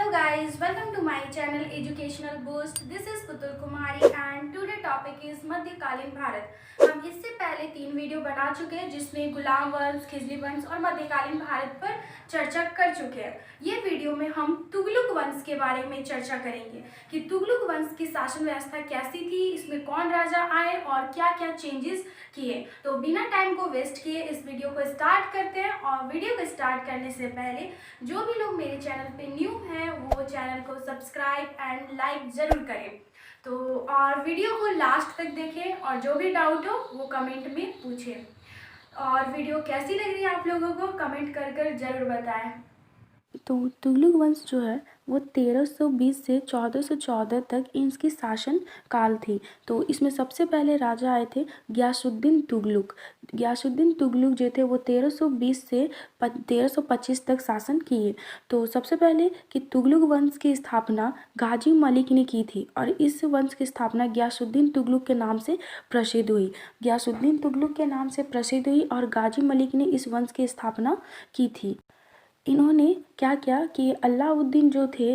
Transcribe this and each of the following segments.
Hello guys, welcome to my channel Educational Boost. This is Putul Kumari and today topic is मध्यकालीन भारत। हम इससे पहले 3 video बना चुके हैं जिसमें गुलाम वंश, खिजली वंश और मध्यकालीन भारत पर चर्चा कर चुके हैं। ये वीडियो में हम तुगलक वंश के बारे में चर्चा करेंगे कि तुगलक वंश की शासन व्यवस्था कैसी थी, इसमें कौन राजा आए और क्या क्या चेंजेस किए। तो बिना टाइम को वेस्ट किए इस वीडियो को स्टार्ट करते हैं। और वीडियो को स्टार्ट करने से पहले जो भी लोग मेरे चैनल पे न्यू हैं वो चैनल को सब्सक्राइब एंड लाइक जरूर करें। तो और वीडियो को लास्ट तक देखें और जो भी डाउट हो वो कमेंट में पूछें। और वीडियो कैसी लग रही है आप लोगों को कमेंट कर जरूर बताएं। तो तुगलक वंश जो है वो 1320 से 1414 तक इनकी शासन काल थी। तो इसमें सबसे पहले राजा आए थे गियासुद्दीन तुगलक। गियासुद्दीन तुगलक जो थे वो 1320 से 1325 तक शासन किए। तो सबसे पहले कि तुगलक वंश की स्थापना गाजी मलिक ने की थी और इस वंश की स्थापना गियासुद्दीन तुगलक के नाम से प्रसिद्ध हुई। गियासुद्दीन तुगलक के नाम से प्रसिद्ध हुई और गाजी मलिक ने इस वंश की स्थापना की थी। इन्होंने क्या किया कि अलाउद्दीन जो थे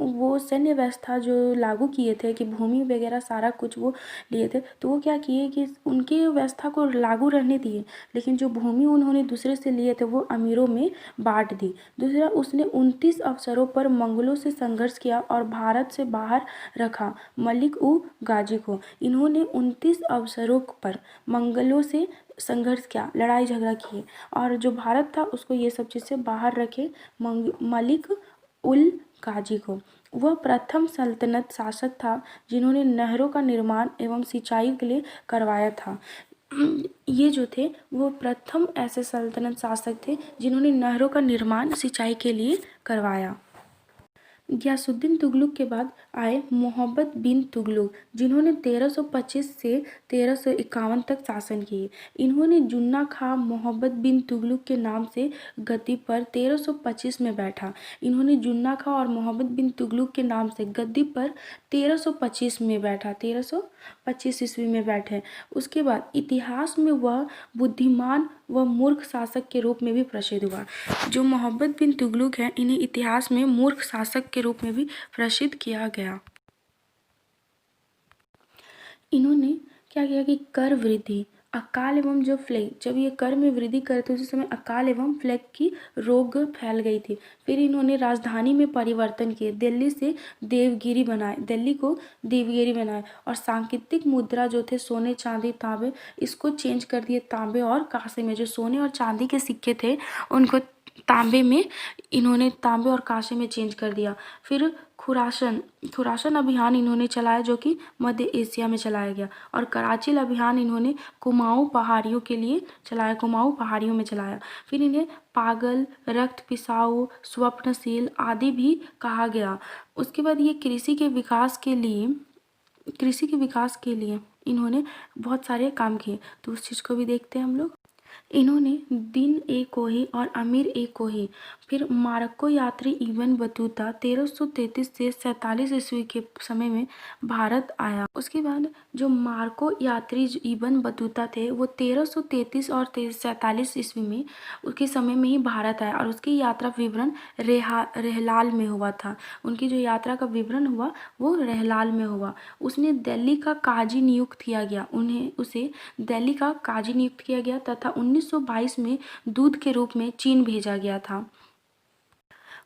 वो सैन्य व्यवस्था जो लागू किए थे कि भूमि वगैरह सारा कुछ वो लिए थे। तो वो क्या किए कि उनकी व्यवस्था को लागू रहने दिए, लेकिन जो भूमि उन्होंने दूसरे से लिए थे वो अमीरों में बांट दी। दूसरा, उसने 29 अवसरों पर मंगलों से संघर्ष किया और भारत से बाहर रखा मलिक उ गाजी को। इन्होंने 29 अवसरों पर मंगलों से संघर्ष किया, लड़ाई झगड़ा किए और जो भारत था उसको ये सब चीज़ से बाहर रखे मलिक उल गाजी को। वह प्रथम सल्तनत शासक था जिन्होंने नहरों का निर्माण एवं सिंचाई के लिए करवाया था। ये जो थे वो प्रथम ऐसे सल्तनत शासक थे जिन्होंने नहरों का निर्माण सिंचाई के लिए करवाया। गियासुद्दीन तुगलक के बाद आए मोहम्मद बिन तुगलक, जिन्होंने 1325 से 1351 तक शासन किए। इन्होंने जुन्ना खां मोहम्मद बिन तुगलक के नाम से गद्दी पर 1325 में बैठा। इन्होंने जुन्ना खां और मोहम्मद बिन तुगलक के नाम से गद्दी पर 1325 में बैठा, 1325 ईस्वी में बैठे। उसके बाद इतिहास में वह बुद्धिमान व मूर्ख शासक के रूप में भी प्रसिद्ध हुआ। जो मोहम्मद बिन तुगलक हैं इन्हें इतिहास में मूर्ख शासक के रूप में भी प्रसिद्ध किया गया। इन्होंने क्या किया कि कर वृद्धि, अकाल एवं जो प्लेग, जब ये कर में वृद्धि करे थे उसी समय अकाल एवं प्लेग की रोग फैल गई थी। फिर इन्होंने राजधानी में परिवर्तन किए, दिल्ली से देवगिरी बनाए, दिल्ली को देवगिरी बनाए और सांकेतिक मुद्रा जो थे सोने चांदी तांबे इसको चेंज कर दिए तांबे और कांसे में। जो सोने और चांदी के सिक्के थे उनको तांबे में इन्होंने तांबे और कांसे में चेंज कर दिया। फिर खुरासन अभियान इन्होंने चलाया जो कि मध्य एशिया में चलाया गया। और कराची अभियान इन्होंने कुमाऊं पहाड़ियों के लिए चलाया, कुमाऊं पहाड़ियों में चलाया। फिर इन्हें पागल, रक्त पिसाऊ, स्वप्नशील आदि भी कहा गया। उसके बाद ये कृषि के विकास के लिए इन्होंने बहुत सारे काम किए। तो उस चीज़ को भी देखते हैं हम लोग। इन्होंने दिन ए कोही और अमीर ए कोही, फिर मार्को यात्री इब्न बतूता 1333 से 47 ईस्वी के समय में भारत आया। उसके बाद जो मार्को यात्री इब्न बतूता थे वो 1333 और 47 ईस्वी में उसके समय में ही भारत आया और उसकी यात्रा विवरण रहलाल में हुआ था। उनकी जो यात्रा का विवरण हुआ वो रहलाल में हुआ। उसने दिल्ली का काजी नियुक्त किया गया, उसे दिल्ली का काजी नियुक्त किया गया तथा 1922 में दूत के रूप में चीन भेजा गया था।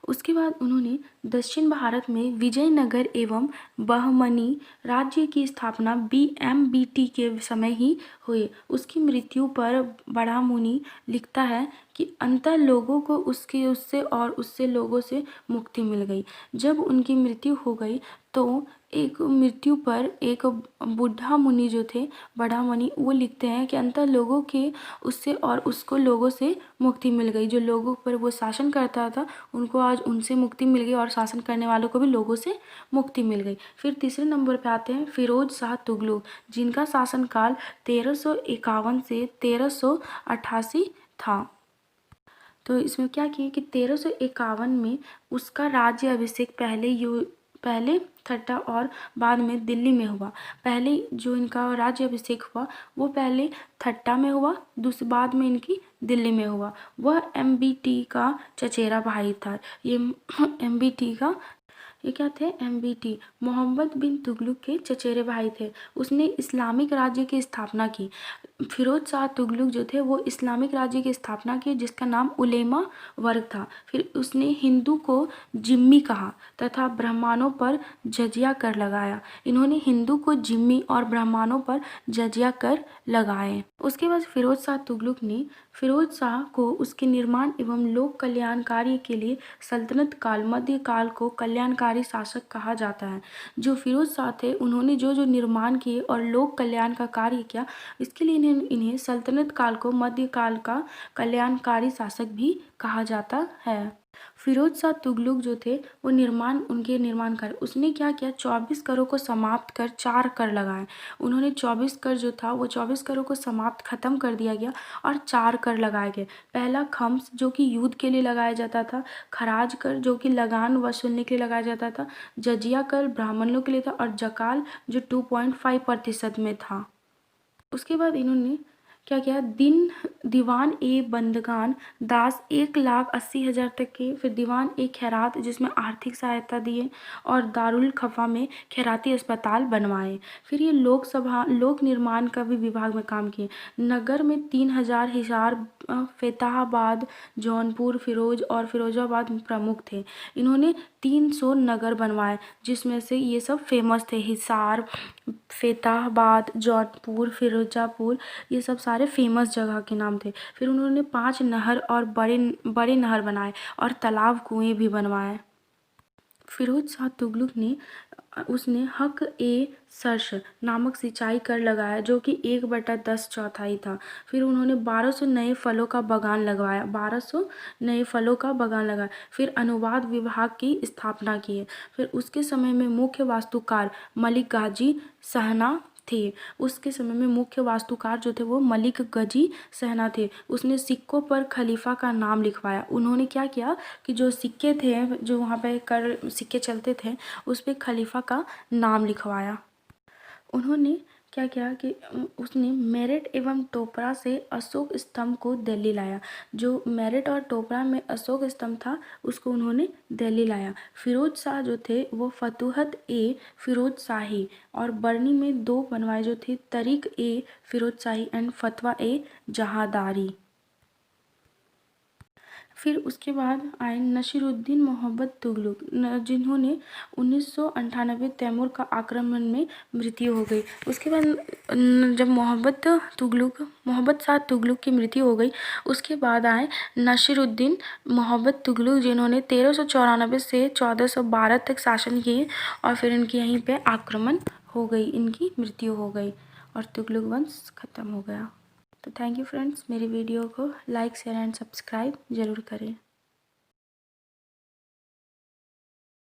उसके बाद उन्होंने दक्षिण भारत में विजयनगर एवं बहमनी राज्य की स्थापना BMBT के समय ही हुई। उसकी मृत्यु पर बड़ा मुनि लिखता है कि अंततः लोगों को उससे लोगों से मुक्ति मिल गई। जब उनकी मृत्यु हो गई तो मृत्यु पर एक बुढ़ा मुनि जो थे, बड़ा मुनि, वो लिखते हैं कि अंततः लोगों के उसको लोगों से मुक्ति मिल गई। जो लोगों पर वो शासन करता था उनको आज उनसे मुक्ति मिल गई और शासन करने वालों को भी लोगों से मुक्ति मिल गई। फिर तीसरे नंबर पे आते हैं फिरोज शाह तुगलक, जिनका शासनकाल 1351 से 1388 था। तो इसमें क्या किए कि 1351 में उसका राज्य अभिषेक पहले ठट्टा और बाद में दिल्ली में हुआ। पहले जो इनका राज्य अभिषेक हुआ वो पहले ठट्टा में हुआ, दूसरे बाद में इनकी दिल्ली में हुआ। वह MBT का चचेरा भाई था। ये MBT का ये क्या थे, MBT, मोहम्मद बिन तुगलक के चचेरे भाई थे। उसने इस्लामिक राज्य की स्थापना की। फिरोज शाह तुगलक जो थे वो इस्लामिक राज्य की स्थापना की जिसका नाम उलेमा वर्ग था। फिर उसने हिंदू को जिम्मी कहा तथा ब्राह्मणों पर जजिया कर लगाया। इन्होंने हिंदू को जिम्मी और ब्राह्मणों पर जजिया कर लगाए। उसके बाद फिरोज शाह तुगलक ने फिरोज शाह को उसके निर्माण एवं लोक कल्याणकारी के लिए सल्तनत काल मध्यकाल को कल्याणकारी शासक कहा जाता है। जो फिरोज शाह थे उन्होंने जो जो निर्माण किए और लोक कल्याण का कार्य किया, इसके लिए इन्हें सल्तनत काल को मध्यकाल का कल्याणकारी शासक भी कहा जाता है। फिरोज शाह तुगलक जो थे वो उनके निर्माण कार्य उसने क्या किया, 24 करों को समाप्त कर 4 कर लगाए। उन्होंने 24 कर जो था वो 24 करों को समाप्त खत्म कर दिया गया और 4 कर लगाए गए। पहला खम्स जो कि युद्ध के लिए लगाया जाता था, खराज कर जो कि लगान वसूलने के लिए लगाया जाता था, जजिया कर ब्राह्मणों के लिए था और जकाल जो 2.5% में था। उसके बाद इन्होंने क्या किया, दीवान ए बंदगान दास 1,80,000 तक के, फिर दीवान ए खैरात जिसमें आर्थिक सहायता दिए और दारुल खफा में खैराती अस्पताल बनवाए। फिर ये लोक निर्माण का भी विभाग में काम किए। नगर में 3,000 हिसार, फतेहाबाद, जौनपुर, फिरोजाबाद प्रमुख थे। इन्होंने 300 नगर बनवाए जिसमें से ये सब फेमस थे, हिसार, फतेहाबाद, जौनपुर, फिरोजापुर, ये सब सारे फेमस जगह के नाम थे। फिर उन्होंने 5 नहर और बड़े नहर बनाए और तालाब कुएं भी बनवाए। फिरोज शाह तुगलक ने उसने हक ए सर्श नामक सिंचाई कर लगाया जो कि 1/10 चौथाई था। फिर उन्होंने 1200 नए फलों का बगान लगवाया, 1200 नए फलों का बगान लगाया। फिर अनुवाद विभाग की स्थापना की है। फिर उसके समय में मुख्य वास्तुकार मलिक गाजी सहना थे। उसके समय में मुख्य वास्तुकार जो थे वो मलिक गजी सहना थे। उसने सिक्कों पर खलीफा का नाम लिखवाया। उन्होंने क्या किया कि जो सिक्के थे, जो वहाँ पे कर सिक्के चलते थे, उस पर खलीफा का नाम लिखवाया। उन्होंने क्या किया कि उसने मेरठ एवं टोपरा से अशोक स्तंभ को दिल्ली लाया। जो मेरठ और टोपरा में अशोक स्तंभ था उसको उन्होंने दिल्ली लाया। फिरोज शाह जो थे वो फतूहत ए फिरोज शाही और बरनी में 2 बनवाए जो थे, तरीक ए फिरोज शाही एंड फतवा ए जहादारी। फिर उसके बाद आए नसीरुद्दीन मोहम्मद तुगलक, जिन्होंने 1998 तैमूर का आक्रमण में मृत्यु हो गई। उसके बाद जब मोहम्मद शाह तुगलक की मृत्यु हो गई, उसके बाद आए नसीरुद्दीन मोहम्मद तुगलक, जिन्होंने 1394 से 1412 तक शासन किए और फिर इनकी यहीं पे आक्रमण हो गई, इनकी मृत्यु हो गई और तुगलक वंश खत्म हो गया। तो थैंक यू फ्रेंड्स, मेरी वीडियो को लाइक शेयर एंड सब्सक्राइब ज़रूर करें।